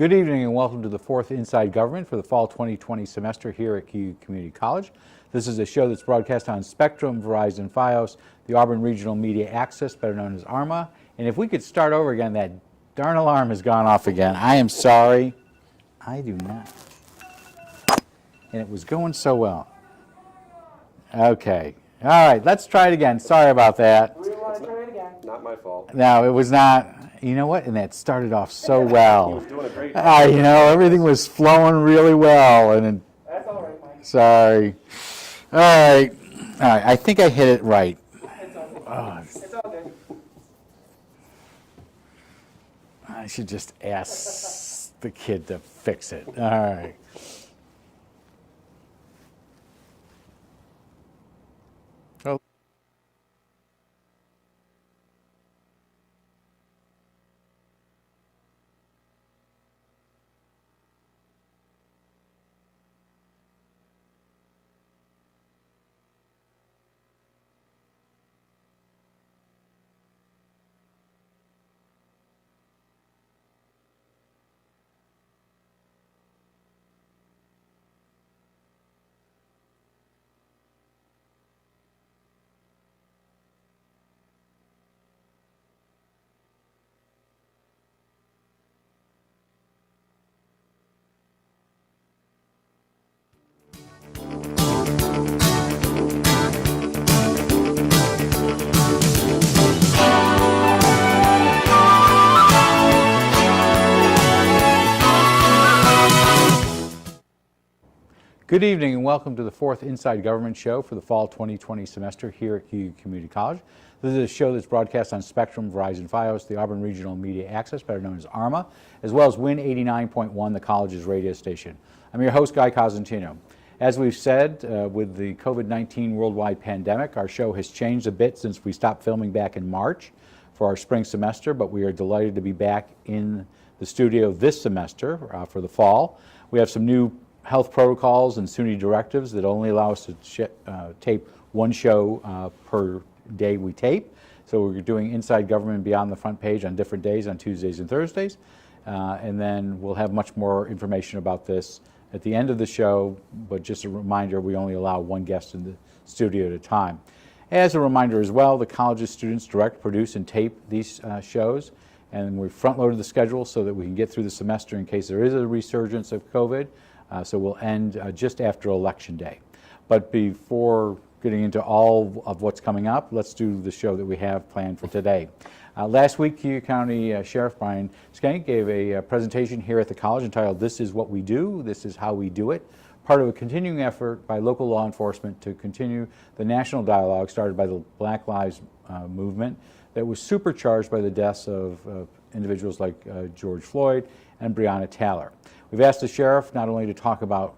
Good evening and welcome to the fourth Inside Government for the fall 2020 semester here at Cayuga Community College. This is a show that's broadcast on Spectrum, Verizon, Fios, the Auburn Regional Media Access, better known as ARMA. And if we could start over again, that darn alarm has gone off again. I am sorry. I do not. And it was going so well. Okay. All right, let's try it again. Sorry about that. We want to try it again. Not my fault. No, it was not. You know what? And that started off so well. He was doing a great job. You know, everything was flowing really well. And That's all right, Mike. sorry. All right. All right. I think I hit it right. It's all good. Oh, It's all good. I should just ask the kid to fix it. All right. Oh. Good evening and welcome to the fourth Inside Government show for the fall 2020 semester here at Cayuga Community College. This is a show that's broadcast on Spectrum, Verizon, Fios, the Auburn Regional Media Access, better known as ARMA, as well as Win 89.1, the college's radio station. I'm your host, Guy Cosentino. As we've said, with the COVID-19 worldwide pandemic, our show has changed a bit since we stopped filming back in March for our spring semester, but we are delighted to be back in the studio this semester for the fall. We have some new health protocols and SUNY directives that only allow us to tape one show per day we tape. So we're doing Inside Government Beyond the Front Page on different days, on Tuesdays and Thursdays. And then we'll have much more information about this at the end of the show, but just a reminder, we only allow one guest in the studio at a time. As a reminder as well, the college's students direct, produce, and tape these shows, and we front-loaded the schedule so that we can get through the semester in case there is a resurgence of COVID. So we'll end just after Election Day. But before getting into all of what's coming up, let's do the show that we have planned for today. Last week, Cayuga County Sheriff Brian SCHENCK gave a presentation here at the college entitled, "This is What We Do, This is How We Do It," part of a continuing effort by local law enforcement to continue the national dialogue started by the Black Lives movement that was supercharged by the deaths of individuals like George Floyd and Breonna Taylor. We've asked the sheriff not only to talk about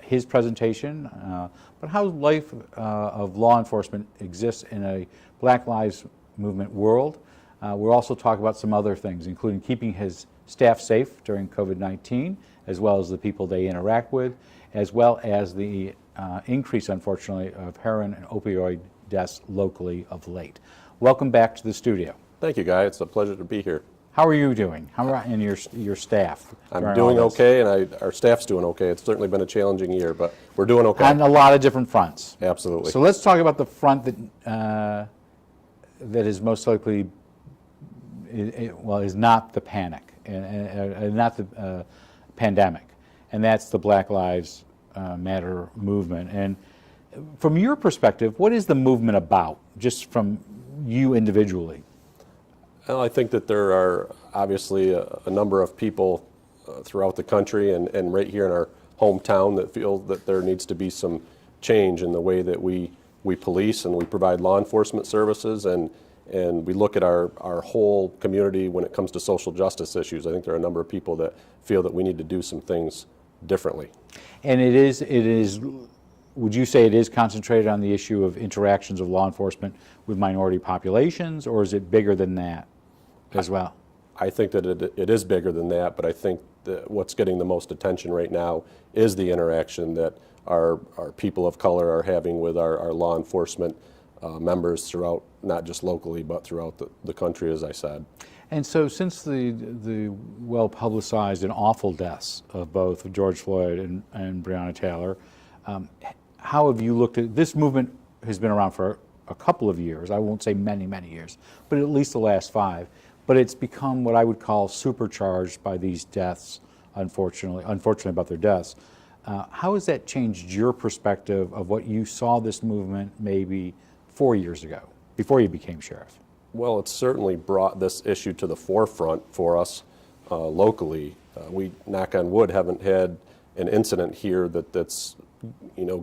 his presentation, but how life of law enforcement exists in a Black Lives Movement world. We'll also talk about some other things, including keeping his staff safe during COVID-19, as well as the people they interact with, as well as the increase, unfortunately, of heroin and opioid deaths locally of late. Welcome back to the studio. Thank you, Guy. It's a pleasure to be here. How are you doing? How are and your staff? I'm doing okay, and our staff's doing okay. It's certainly been a challenging year, but we're doing okay. On a lot of different fronts. Absolutely. So let's talk about the front that that is most likely, is not the panic, and not the pandemic, and that's the Black Lives Matter movement. And from your perspective, what is the movement about, just from you individually? Well, I think that there are obviously a number of people throughout the country and right here in our hometown that feel that there needs to be some change in the way that we police and we provide law enforcement services and we look at our whole community when it comes to social justice issues. I think there are a number of people that feel that we need to do some things differently. And it is, would you say it is concentrated on the issue of interactions of law enforcement with minority populations, or is it bigger than that as well? I think that it is bigger than that, but I think that what's getting the most attention right now is the interaction that our people of color are having with our law enforcement members throughout, not just locally, but throughout the country, as I said. And so since the well-publicized and awful deaths of both George Floyd and Breonna Taylor, how have you looked at, this movement has been around for a couple of years, I won't say many, many years, but at least the last 5, but it's become what I would call supercharged by these deaths, unfortunately about their deaths. How has that changed your perspective of what you saw this movement maybe 4 years ago, before you became sheriff? Well, it's certainly brought this issue to the forefront for us locally. We, knock on wood, haven't had an incident here that's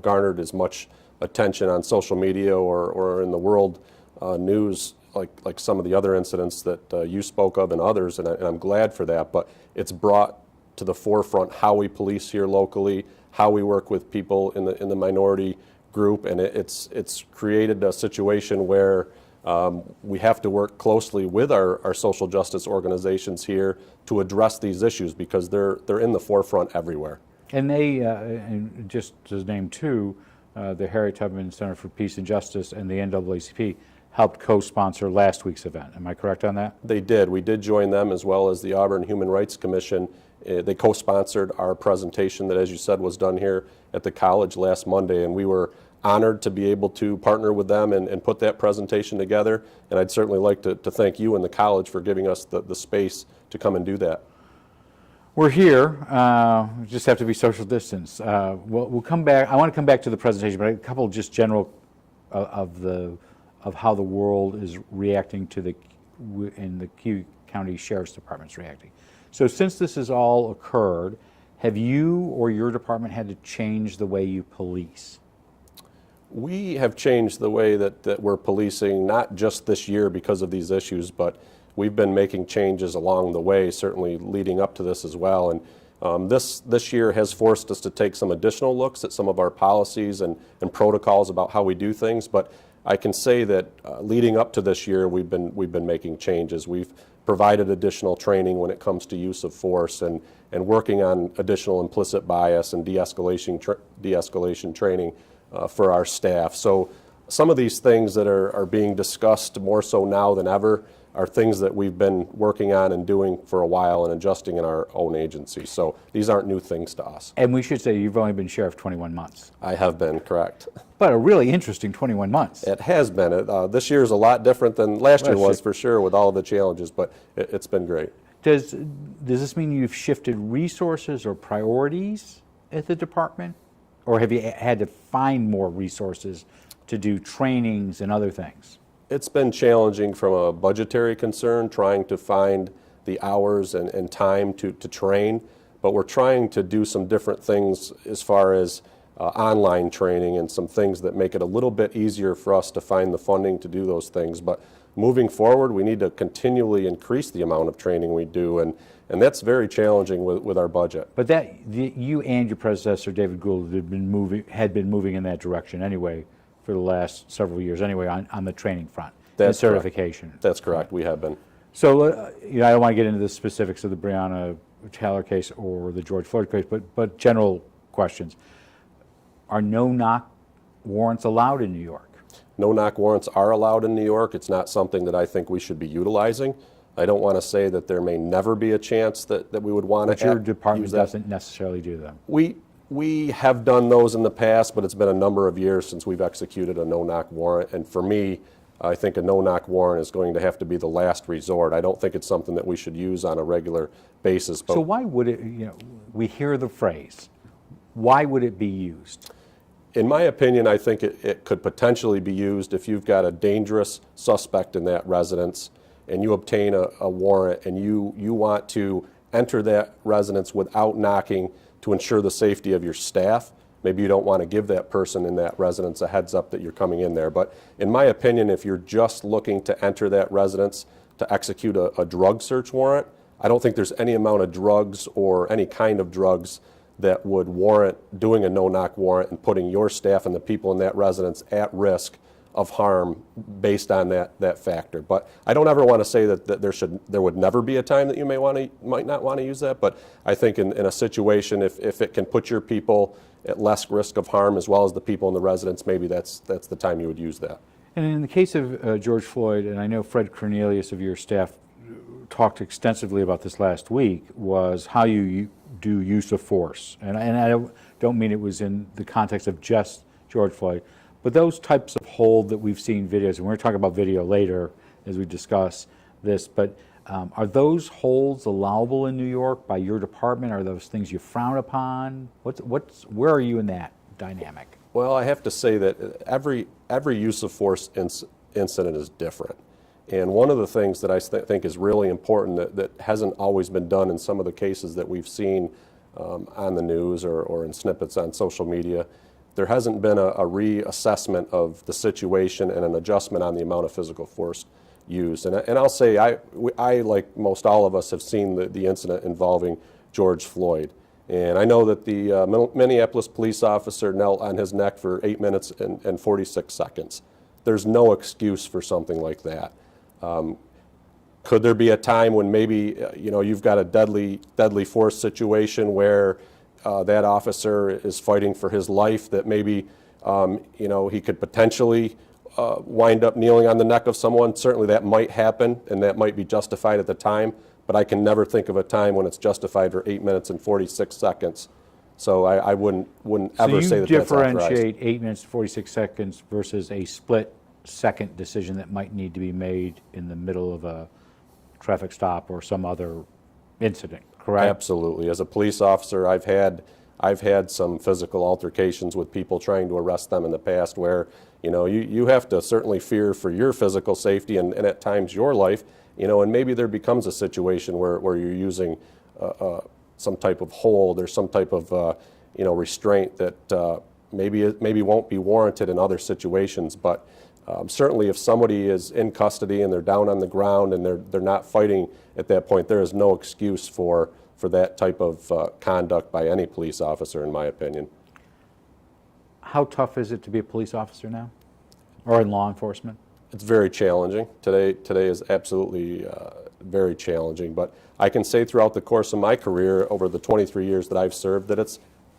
garnered as much attention on social media or in the world news like some of the other incidents that you spoke of and others, and I'm glad for that. But it's brought to the forefront how we police here locally, how we work with people in the minority group, and it's created a situation where we have to work closely with our social justice organizations here to address these issues because they're in the forefront everywhere. And they, and just to name 2, the Harriet Tubman Center for Peace and Justice and the NAACP helped co-sponsor last week's event. Am I correct on that? They did. We did join them as well as the Auburn Human Rights Commission. They co-sponsored our presentation that, as you said, was done here at the college last Monday, and we were honored to be able to partner with them and put that presentation together. And I'd certainly like to thank you and the college for giving us the space to come and do that. We're here. We just have to be social distance. We'll come back. I want to come back to the presentation, but a couple just general of how the world is reacting to the Cayuga County Sheriff's Department's reacting. So since this has all occurred, have you or your department had to change the way you police? We have changed the way that we're policing, not just this year because of these issues, but we've been making changes along the way, certainly leading up to this as well. And this year has forced us to take some additional looks at some of our policies and protocols about how we do things. But I can say that leading up to this year, we've been making changes. We've provided additional training when it comes to use of force and working on additional implicit bias and de-escalation training for our staff. So some of these things that are being discussed more so now than ever are things that we've been working on and doing for a while and adjusting in our own agency. So these aren't new things to us. And we should say you've only been sheriff 21 months. I have been, correct. But a really interesting 21 months. It has been. This year is a lot different than last year was for sure with all of the challenges, but it's been great. Does this mean you've shifted resources or priorities at the department? Or have you had to find more resources to do trainings and other things? It's been challenging from a budgetary concern, trying to find the hours and time to train, but we're trying to do some different things as far as online training and some things that make it a little bit easier for us to find the funding to do those things. But moving forward, we need to continually increase the amount of training we do, and that's very challenging with our budget. But you and your predecessor, David Gould, had been moving in that direction anyway for the last several years anyway on the training front and certification. Correct. That's correct. We have been. So I don't want to get into the specifics of the Breonna Taylor case or the George Floyd case, but general questions. Are no-knock warrants allowed in New York? No-knock warrants are allowed in New York. It's not something that I think we should be utilizing. I don't want to say that there may never be a chance that we would want to use that. But your department doesn't necessarily do them. We have done those in the past, but it's been a number of years since we've executed a no-knock warrant. And for me, I think a no-knock warrant is going to have to be the last resort. I don't think it's something that we should use on a regular basis. But so why would it, we hear the phrase, why would it be used? In my opinion, I think it could potentially be used if you've got a dangerous suspect in that residence and you obtain a warrant and you want to enter that residence without knocking to ensure the safety of your staff. Maybe you don't want to give that person in that residence a heads up that you're coming in there. But in my opinion, if you're just looking to enter that residence to execute a drug search warrant, I don't think there's any amount of drugs or any kind of drugs that would warrant doing a no-knock warrant and putting your staff and the people in that residence at risk of harm based on that factor. But I don't ever want to say that there would never be a time that you might not want to use that. But I think in a situation, if it can put your people at less risk of harm as well as the people in the residence, maybe that's the time you would use that. And in the case of George Floyd, and I know Fred Cornelius of your staff talked extensively about this last week was how you do use of force. And I don't mean it was in the context of just George Floyd, but those types of hold that we've seen videos, and we're going to talk about video later as we discuss this, but are those holds allowable in New York by your department? Are those things you frown upon? Where are you in that dynamic? Well, I have to say that every use of force incident is different. And one of the things that I think is really important that hasn't always been done in some of the cases that we've seen on the news or in snippets on social media, there hasn't been a reassessment of the situation and an adjustment on the amount of physical force used. And I'll say, I, like most all of us, have seen the incident involving George Floyd. And I know that the Minneapolis police officer knelt on his neck for 8 minutes and 46 seconds. There's no excuse for something like that. Could there be a time when maybe you've got a deadly force situation where that officer is fighting for his life, that maybe he could potentially wind up kneeling on the neck of someone? Certainly that might happen, and that might be justified at the time, but I can never think of a time when it's justified for 8 minutes and 46 seconds. So I wouldn't ever say that that's authorized. So you differentiate 8 minutes and 46 seconds versus a split-second decision that might need to be made in the middle of a traffic stop or some other incident, correct? Absolutely. As a police officer, I've had some physical altercations with people trying to arrest them in the past where you have to certainly fear for your physical safety and at times your life, and maybe there becomes a situation where you're using some type of hold or some type of restraint that maybe won't be warranted in other situations. But certainly if somebody is in custody and they're down on the ground and they're not fighting at that point, there is no excuse for that type of conduct by any police officer, in my opinion. How tough is it to be a police officer now, or in law enforcement? It's very challenging. Today is absolutely very challenging, but I can say throughout the course of my career, over the 23 years that I've served, that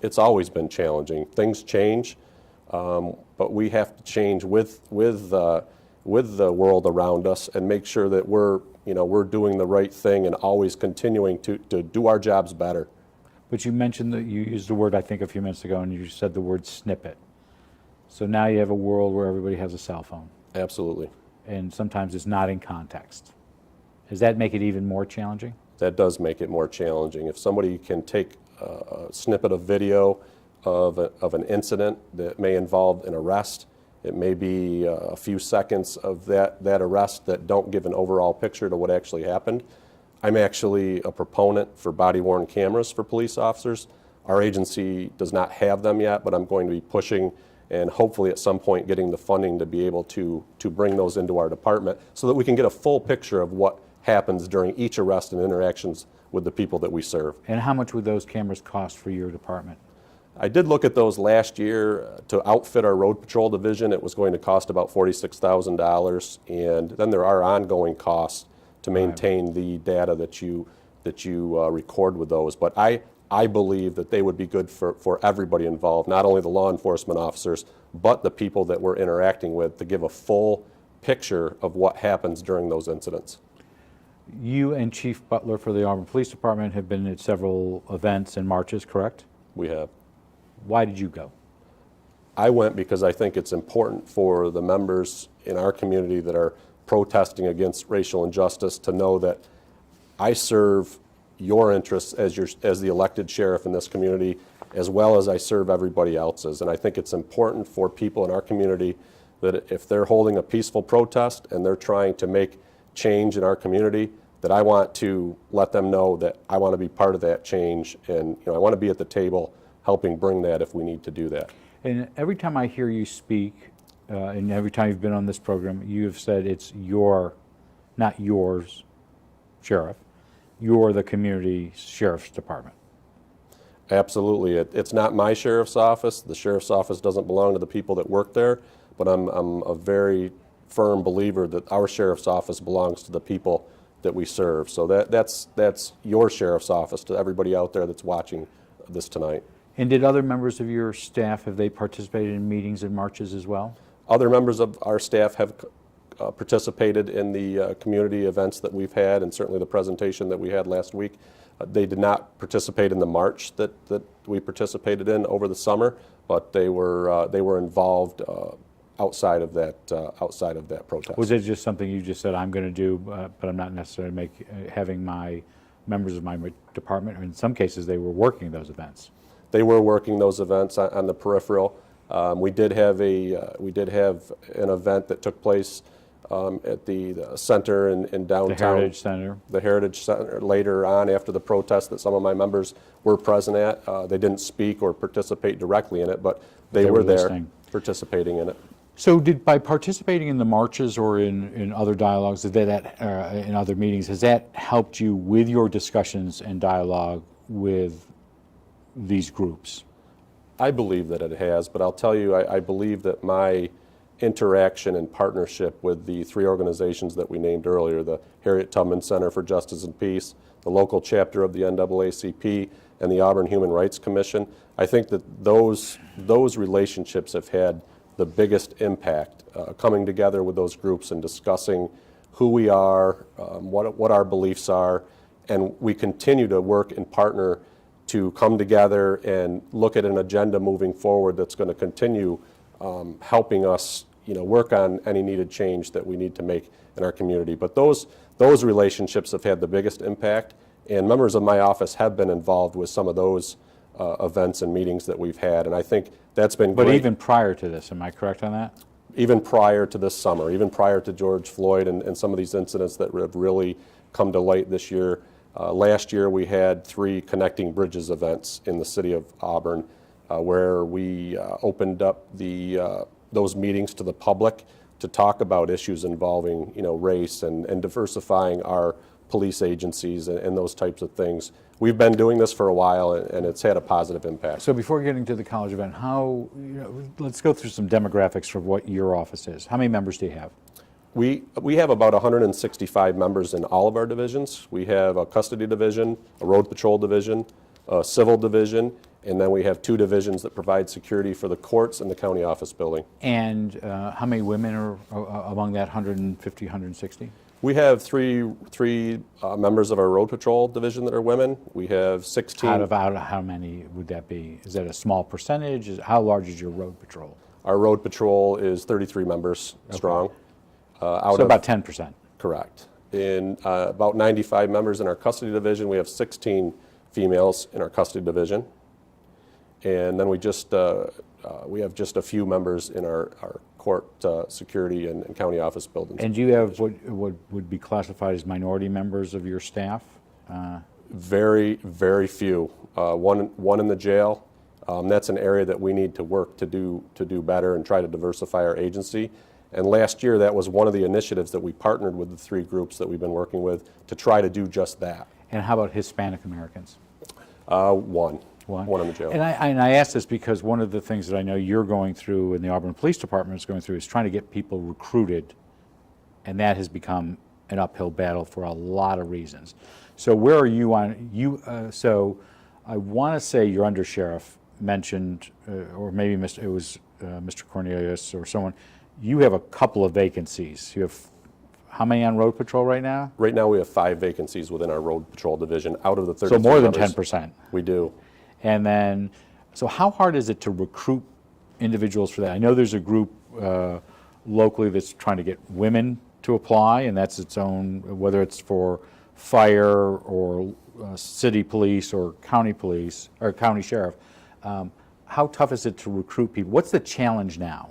it's always been challenging. Things change, but we have to change with the world around us and make sure that we're doing the right thing and always continuing to do our jobs better. But you mentioned that you used the word, I think, a few minutes ago, and you said the word snippet. So now you have a world where everybody has a cell phone. Absolutely. And sometimes it's not in context. Does that make it even more challenging? That does make it more challenging. If somebody can take a snippet of video of an incident that may involve an arrest, it may be a few seconds of that arrest that don't give an overall picture to what actually happened. I'm actually a proponent for body-worn cameras for police officers. Our agency does not have them yet, but I'm going to be pushing and hopefully at some point getting the funding to be able to bring those into our department so that we can get a full picture of what happens during each arrest and interactions with the people that we serve. And how much would those cameras cost for your department? I did look at those last year. To outfit our road patrol division, it was going to cost about $46,000, and then there are ongoing costs to maintain the data that you record with those. But I believe that they would be good for everybody involved, not only the law enforcement officers, but the people that we're interacting with, to give a full picture of what happens during those incidents. You and Chief Butler for the Auburn Police Department have been at several events and marches, correct? We have. Why did you go? I went because I think it's important for the members in our community that are protesting against racial injustice to know that I serve your interests as the elected sheriff in this community, as well as I serve everybody else's. And I think it's important for people in our community that if they're holding a peaceful protest and they're trying to make change in our community, that I want to let them know that I want to be part of that change, and I want to be at the table helping bring that if we need to do that. And every time I hear you speak, and every time you've been on this program, you have said it's your, not yours, sheriff. You're the community sheriff's department. Absolutely. It's not my sheriff's office. The sheriff's office doesn't belong to the people that work there, but I'm a very firm believer that our sheriff's office belongs to the people that we serve. So that's your sheriff's office to everybody out there that's watching this tonight. And did other members of your staff, have they participated in meetings and marches as well? Other members of our staff have participated in the community events that we've had, and certainly the presentation that we had last week. They did not participate in the march that we participated in over the summer, but they were involved outside of that protest. Was it just something you just said, I'm going to do, but I'm not necessarily having my members of my department, or in some cases they were working those events? They were working those events on the peripheral. We did have an event that took place at the center in downtown. The Heritage Center. The Heritage Center later on after the protest that some of my members were present at. They didn't speak or participate directly in it, but they were there listening. Participating in it. So by participating in the marches or in other dialogues, in other meetings, has that helped you with your discussions and dialogue with these groups? I believe that it has, but I'll tell you, I believe that my interaction and partnership with the three organizations that we named earlier, the Harriet Tubman Center for Justice and Peace, the local chapter of the NAACP, and the Auburn Human Rights Commission, I think that those relationships have had the biggest impact, coming together with those groups and discussing who we are, what our beliefs are, and we continue to work and partner to come together and look at an agenda moving forward that's going to continue helping us, work on any needed change that we need to make in our community. But those relationships have had the biggest impact, and members of my office have been involved with some of those events and meetings that we've had, and I think that's been great. But even prior to this, am I correct on that? Even prior to this summer, even prior to George Floyd and some of these incidents that have really come to light this year. Last year we had 3 Connecting Bridges events in the city of Auburn where we opened up those meetings to the public to talk about issues involving race and diversifying our police agencies and those types of things. We've been doing this for a while, and it's had a positive impact. So before getting to the college event, let's go through some demographics for what your office is. How many members do you have? We have about 165 members in all of our divisions. We have a custody division, a road patrol division, a civil division, and then we have 2 divisions that provide security for the courts and the county office building. And how many women are among that 150, 160? We have three members of our road patrol division that are women. We have 16. Out of how many would that be? Is that a small percentage? How large is your road patrol? Our road patrol is 33 members strong. So about 10%. Correct. In about 95 members in our custody division, we have 16 females in our custody division. And then we have just a few members in our court security and county office buildings. And do you have what would be classified as minority members of your staff? Very, very few. One in the jail. That's an area that we need to work to do better and try to diversify our agency. And last year, that was one of the initiatives that we partnered with the 3 groups that we've been working with to try to do just that. And how about Hispanic Americans? One in the jail. And I ask this because one of the things that I know you're going through and the Auburn Police Department is going through is trying to get people recruited, and that has become an uphill battle for a lot of reasons. So where are you on so I want to say your undersheriff mentioned, or maybe it was Mr. Cornelius or someone. You have a couple of vacancies. You have how many on road patrol right now? Right now we have 5 vacancies within our road patrol division out of the 33 So more than members. 10%. We do. And then, so how hard is it to recruit individuals for that? I know there's a group locally that's trying to get women to apply, and that's its own, whether it's for fire or city police or county police or county sheriff. How tough is it to recruit people? What's the challenge now?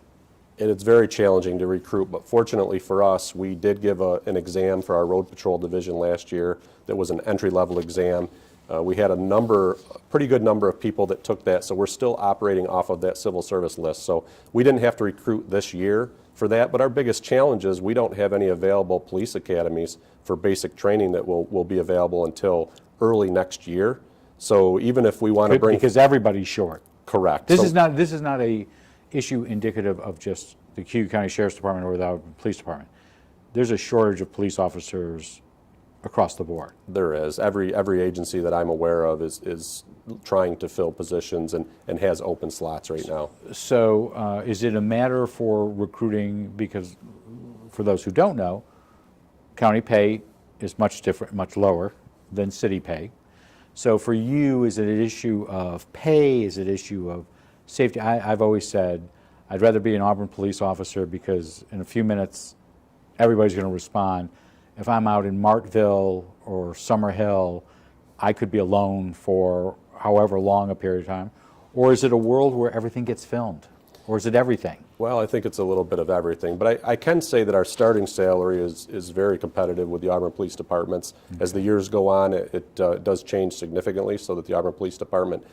It's very challenging to recruit, but fortunately for us, we did give an exam for our road patrol division last year that was an entry-level exam. We had a pretty good number of people that took that, so we're still operating off of that civil service list. So we didn't have to recruit this year for that, but our biggest challenge is we don't have any available police academies for basic training that will be available until early next year. So even if we want to bring... Because everybody's short. Correct. This is not a issue indicative of just the Cayuga County Sheriff's Department or the Police Department. There's a shortage of police officers across the board. There is. Every agency that I'm aware of is trying to fill positions and has open slots right now. So is it a matter for recruiting, because for those who don't know, county pay is much different, much lower than city pay. So for you, is it an issue of pay? Is it an issue of safety? I've always said I'd rather be an Auburn police officer because in a few minutes, everybody's going to respond. If I'm out in Martville or Summerhill, I could be alone for however long a period of time. Or is it a world where everything gets filmed? Or is it everything? Well, I think it's a little bit of everything, but I can say that our starting salary is very competitive with the Auburn Police Departments. Okay. As the years go on, it does change significantly, so that the Auburn Police Department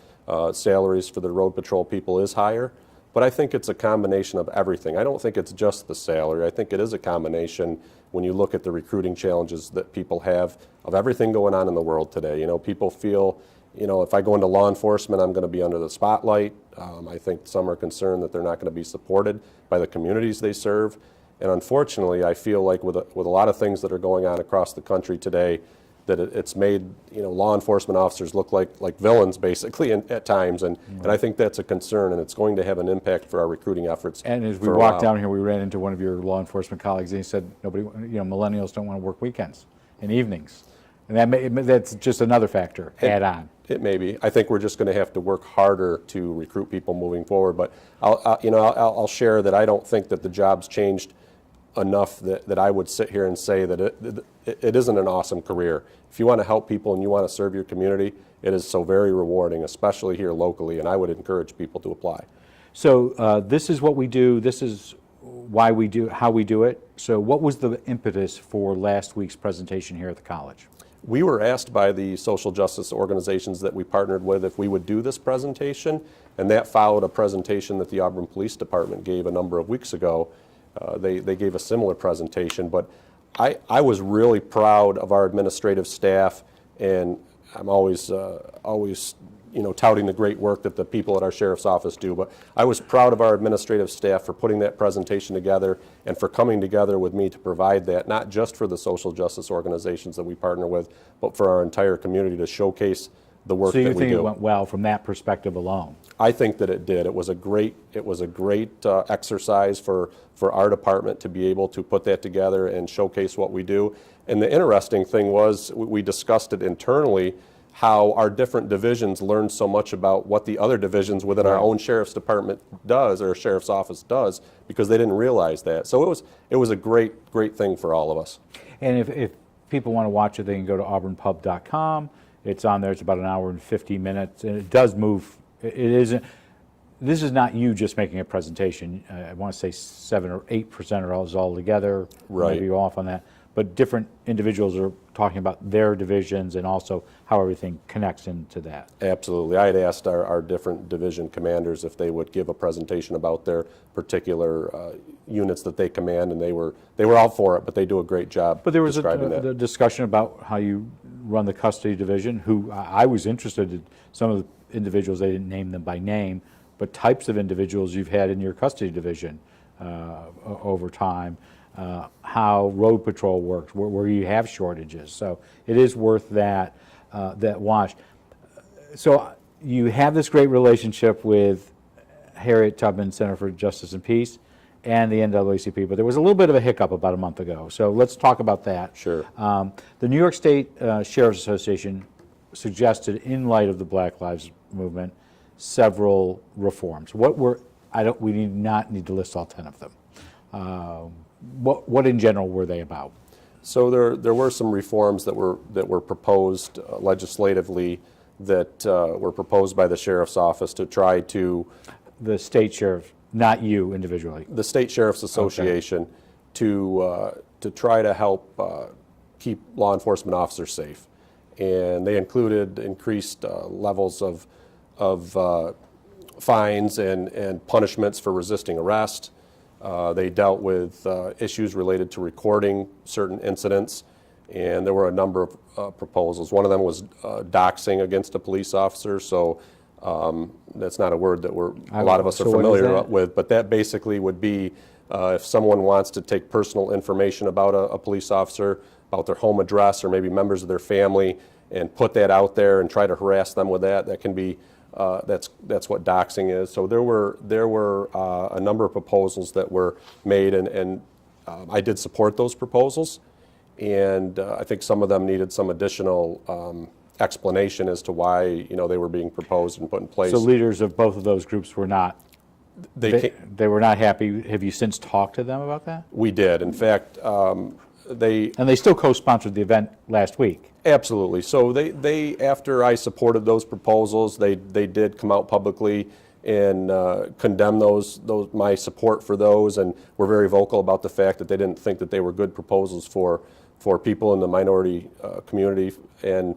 salaries for the road patrol people is higher. But I think it's a combination of everything. I don't think it's just the salary. I think it is a combination when you look at the recruiting challenges that people have of everything going on in the world today. You know, people feel, you know, if I go into law enforcement, I'm going to be under the spotlight. I think some are concerned that they're not going to be supported by the communities they serve. And unfortunately, I feel like with a lot of things that are going on across the country today, that it's made, you know, law enforcement officers look like villains basically at times, and I think that's a concern, and it's going to have an impact for our recruiting efforts. And as we walked down here, we ran into one of your law enforcement colleagues, and he said, nobody, you know, millennials don't want to work weekends and evenings, and that's just another factor. Add on. It may be. I think we're just going to have to work harder to recruit people moving forward. But I'll share that I don't think that the job's changed enough that I would sit here and say that it isn't an awesome career. If you want to help people and you want to serve your community, it is so very rewarding, especially here locally, and I would encourage people to apply. So this is what we do. This is why we do, how we do it. So what was the impetus for last week's presentation here at the college? We were asked by the social justice organizations that we partnered with if we would do this presentation, and that followed a presentation that the Auburn Police Department gave a number of weeks ago. They gave a similar presentation, but I was really proud of our administrative staff, and I'm always you know, touting the great work that the people at our sheriff's office do, but I was proud of our administrative staff for putting that presentation together and for coming together with me to provide that, not just for the social justice organizations that we partner with, but for our entire community to showcase the work that we do. So you think it went well from that perspective alone? I think that it did. It was a great exercise for our department to be able to put that together and showcase what we do. And the interesting thing was we discussed it internally, how our different divisions learned so much about what the other divisions within our own sheriff's department does, or sheriff's office does, because they didn't realize that. So it was a great thing for all of us. And if people want to watch it, they can go to auburnpub.com. It's on there. It's about an hour and 50 minutes, and it does move. It isn't. This is not you just making a presentation. I want to say 7 or 8% is all together. Right. Maybe you're off on that. But different individuals are talking about their divisions and also how everything connects into that. Absolutely. I had asked our different division commanders if they would give a presentation about their particular units that they command, and they were all for it, but they do a great job. But there was a discussion about how you run the custody division, who I was interested in. Some of the individuals, they didn't name them by name, but types of individuals you've had in your custody division over time. How road patrol works, where you have shortages. So it is worth that watch. So you have this great relationship with Harriet Tubman Center for Justice and Peace and the NAACP, but there was a little bit of a hiccup about a month ago. So let's talk about that. Sure. The New York State Sheriff's Association suggested, in light of the Black Lives Movement, several reforms. We do not need to list all 10 of them. What in general were they about? So there were some reforms that were proposed legislatively that were proposed by the sheriff's office to try to. The state sheriff, not you individually. The State Sheriff's Association, okay. To try to help keep law enforcement officers safe, and they included increased levels of fines and punishments for resisting arrest. They dealt with issues related to recording certain incidents, and there were a number of proposals. One of them was doxing against a police officer, so that's not a word that a lot of us are familiar with, but that basically would be if someone wants to take personal information about a police officer, about their home address or maybe members of their family, and put that out there and try to harass them with that can be that's what doxing is. So there were a number of proposals that were made, and I did support those proposals, and I think some of them needed some additional explanation as to why they were being proposed and put in place. So leaders of both of those groups were not, They they were not happy. Have you since talked to them about that? We did. In fact, they And they still co-sponsored the event last week. absolutely. So they after I supported those proposals, they did come out publicly and condemn my support for those, and were very vocal about the fact that they didn't think that they were good proposals for people in the minority community. And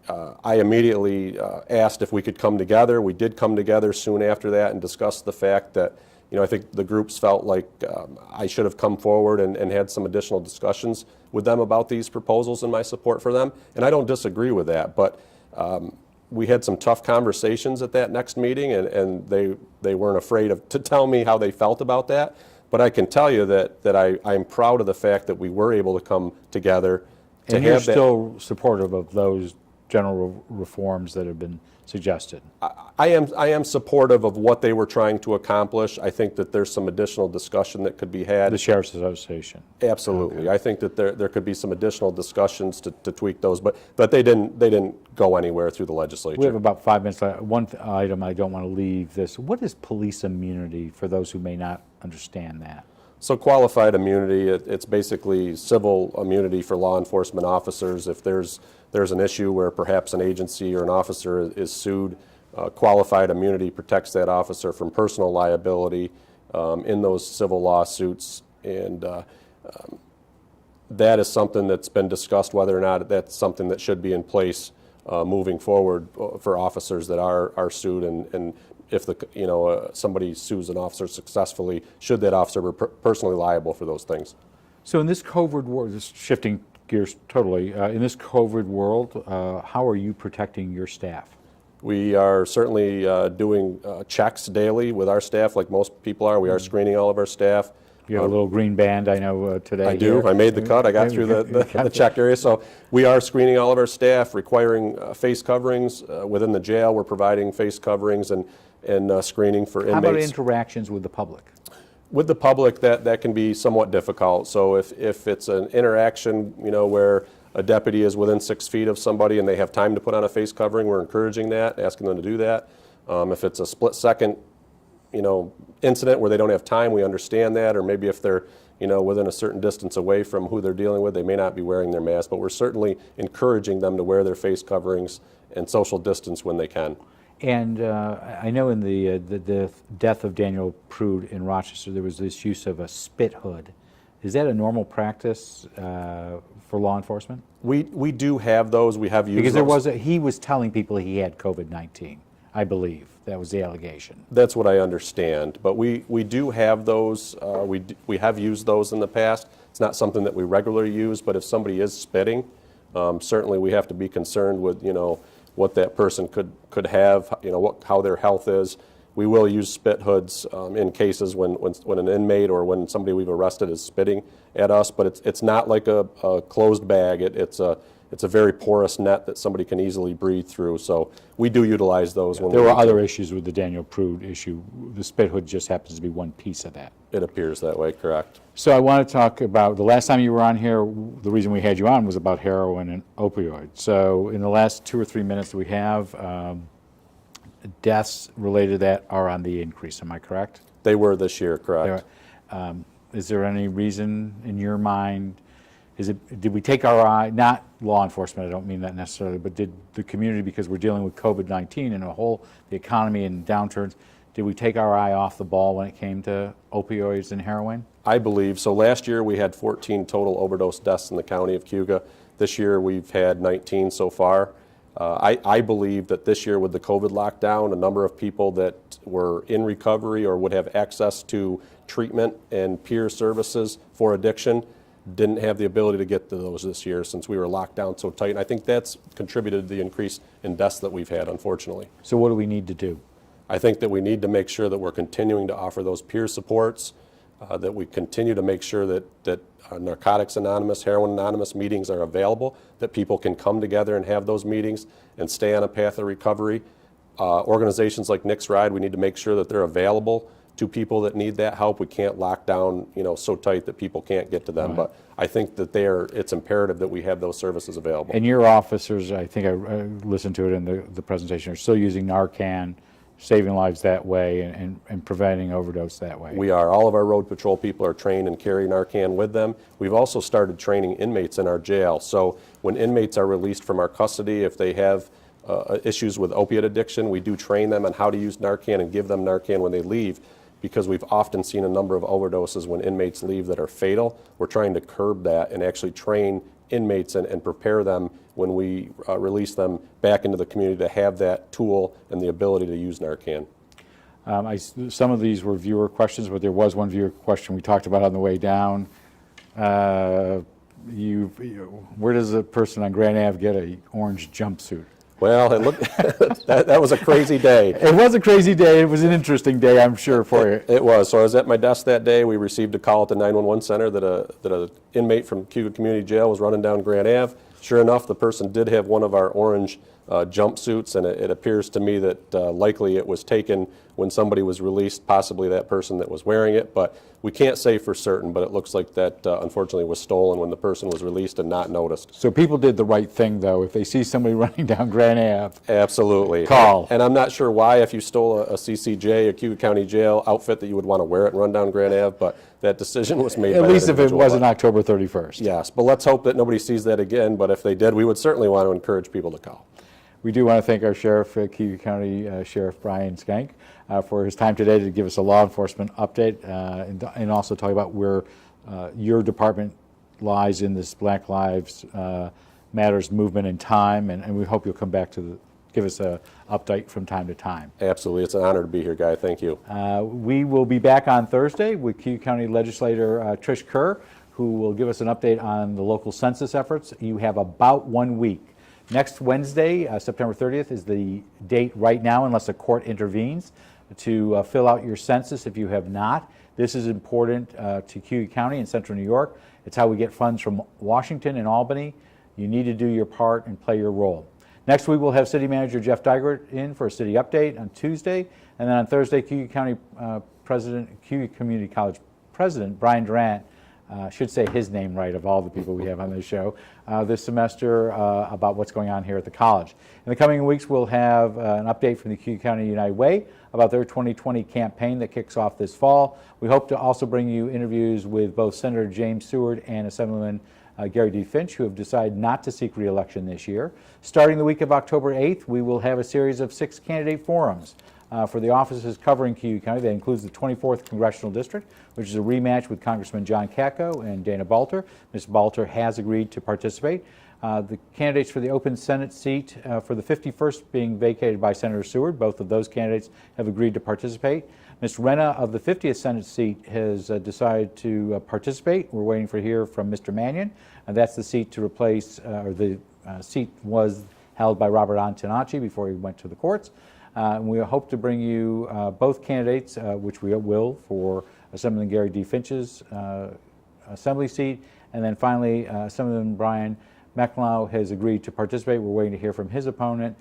I immediately asked if we could come together. We did come together soon after that and discuss the fact that I think the groups felt like I should have come forward and had some additional discussions with them about these proposals and my support for them. And I don't disagree with that, but we had some tough conversations at that next meeting, and they weren't afraid to tell me how they felt about that. But I can tell you that I'm proud of the fact that we were able to come together to And you're have that. still supportive of those general reforms that have been suggested? I am supportive of what they were trying to accomplish. I think that there's some additional discussion that could be had. The Sheriff's Association? Absolutely. I think that there could be some additional discussions to tweak those, but they didn't go anywhere through the legislature. We have about 5 minutes left. One item I don't want to leave this. What is police immunity for those who may not understand that? So qualified immunity, it's basically civil immunity for law enforcement officers. If there's an issue where perhaps an agency or an officer is sued, qualified immunity protects that officer from personal liability in those civil lawsuits. And that is something that's been discussed, whether or not that's something that should be in place moving forward for officers that are sued. And if somebody sues an officer successfully, should that officer be personally liable for those things? So in this COVID world, just shifting gears totally, in this COVID world, how are you protecting your staff? We are certainly doing checks daily with our staff, like most people are. We are screening all of our staff. You have a little green band, I know, today. I do. Here. I made the cut. I got through the check area. So we are screening all of our staff, requiring face coverings. Within the jail, we're providing face coverings and screening for inmates. How about interactions with the public? With the public, that can be somewhat difficult. So if it's an interaction, where a deputy is within 6 feet of somebody and they have time to put on a face covering, we're encouraging that, asking them to do that. If it's a split-second, incident where they don't have time, we understand that. Or maybe if they're, within a certain distance away from who they're dealing with, they may not be wearing their mask. But we're certainly encouraging them to wear their face coverings and social distance when they can. And I know in the death of Daniel Prude in Rochester, there was this use of a spit hood. Is that a normal practice for law enforcement? We do have those. We have used Because those. he was telling people he had COVID-19, I believe. That was the allegation. That's what I understand. But we do have those. We have used those in the past. It's not something that we regularly use, but if somebody is spitting, certainly we have to be concerned with, what that person could have, how their health is. We will use spit hoods in cases when an inmate or when somebody we've arrested is spitting at us, but it's not like a closed bag. It's a very porous net that somebody can easily breathe through. So we do utilize those. When There were other issues with the Daniel Prude issue. The spit hood just happens to be one piece of that. It appears that way, correct. So I want to talk about, the last time you were on here, the reason we had you on was about heroin and opioids. So in the last 2 or 3 minutes that we have, deaths related to that are on the increase, am I correct? They were this year, correct. Is there any reason in your mind, did we take our eye, not law enforcement, I don't mean that necessarily, but did the community, because we're dealing with COVID-19 and the economy and downturns, did we take our eye off the ball when it came to opioids and heroin? I believe so. Last year we had 14 total overdose deaths in the county of Cayuga. This year we've had 19 so far. I believe that this year with the COVID lockdown, a number of people that were in recovery or would have access to treatment and peer services for addiction didn't have the ability to get to those this year since we were locked down so tight. And I think that's contributed to the increase in deaths that we've had, unfortunately. So what do we need to do? I think that we need to make sure that we're continuing to offer those peer supports, that we continue to make sure that Narcotics Anonymous, Heroin Anonymous meetings are available, that people can come together and have those meetings and stay on a path of recovery. Organizations like Nick's Ride, we need to make sure that they're available to people that need that help. We can't lock down, so tight that people can't get to them. Right. But I think that it's imperative that we have those services available. And your officers, I think I listened to it in the presentation, are still using Narcan, saving lives that way and preventing overdose that way. We are. All of our road patrol people are trained and carry Narcan with them. We've also started training inmates in our jail. So when inmates are released from our custody, if they have issues with opiate addiction, we do train them on how to use Narcan and give them Narcan when they leave, because we've often seen a number of overdoses when inmates leave that are fatal. We're trying to curb that and actually train inmates and prepare them when we release them back into the community to have that tool and the ability to use Narcan. Some of these were viewer questions, but there was one viewer question we talked about on the way down. Where does a person on Grand Ave get an orange jumpsuit? Well, that was a crazy day. It was a crazy day. It was an interesting day, I'm sure, for you. It was. So I was at my desk that day. We received a call at the 911 center that a inmate from Cayuga Community Jail was running down Grand Ave. Sure enough, the person did have one of our orange jumpsuits, and it appears to me that likely it was taken when somebody was released, possibly that person that was wearing it. But we can't say for certain, but it looks like that unfortunately was stolen when the person was released and not noticed. So people did the right thing, though. If they see somebody running down Grand Ave, absolutely. Call. And I'm not sure why, if you stole a CCJ, a Cayuga County Jail outfit, that you would want to wear it and run down Grand Ave, but that decision was made by at least if it individual. wasn't October 31st. Yes, but let's hope that nobody sees that again, but if they did, we would certainly want to encourage people to call. We do want to thank our Sheriff, Cayuga County Sheriff Brian SCHENCK, for his time today to give us a law enforcement update and also talk about where your department lies in this Black Lives Matters movement and time, and we hope you'll come back to give us an update from time to time. Absolutely. It's an honor to be here, Guy. Thank you. We will be back on Thursday with Cayuga County Legislator Trish Kerr, who will give us an update on the local census efforts. You have about 1 week. Next Wednesday, September 30th, is the date right now, unless a court intervenes, to fill out your census if you have not. This is important to Cayuga County and Central New York. It's how we get funds from Washington and Albany. You need to do your part and play your role. Next week, we'll have City Manager Jeff Dygert in for a city update on Tuesday. And then on Thursday, Cayuga Community College President Brian Durant, should say his name right of all the people we have on this show, this semester about what's going on here at the college. In the coming weeks, we'll have an update from the Cayuga County United Way about their 2020 campaign that kicks off this fall. We hope to also bring you interviews with both Senator James Seward and Assemblyman Gary D. Finch, who have decided not to seek re-election this year. Starting the week of October 8th, we will have a series of 6 candidate forums for the offices covering Cayuga County. That includes the 24th Congressional District, which is a rematch with Congressman John Katko and Dana Balter. Ms. Balter has agreed to participate. The candidates for the open Senate seat for the 51st being vacated by Senator Seward, both of those candidates have agreed to participate. Ms. Renna of the 50th Senate seat has decided to participate. We're waiting to hear from Mr. Mannion, and that's the seat to replace, seat was held by Robert Antonacci before he went to the courts. And we hope to bring you both candidates, which we will, for Assemblyman Gary D. Finch's assembly seat. And then finally, Assemblyman Brian McLeod has agreed to participate. We're waiting to hear from his opponent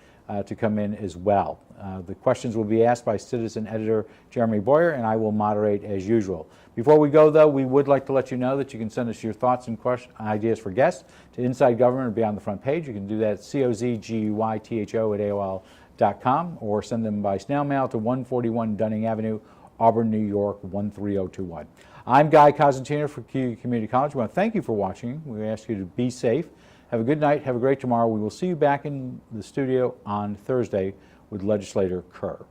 to come in as well. The questions will be asked by citizen editor Jeremy Boyer, and I will moderate as usual. Before we go, though, we would like to let you know that you can send us your thoughts and ideas for guests to Inside Government or be on the front page. You can do that at cozguytho@aol.com or send them by snail mail to 141 Dunning Avenue, Auburn, New York, 13021. I'm Guy Cosentino for Cayuga Community College. We want to thank you for watching. We ask you to be safe. Have a good night. Have a great tomorrow. We will see you back in the studio on Thursday with Legislator Kerr.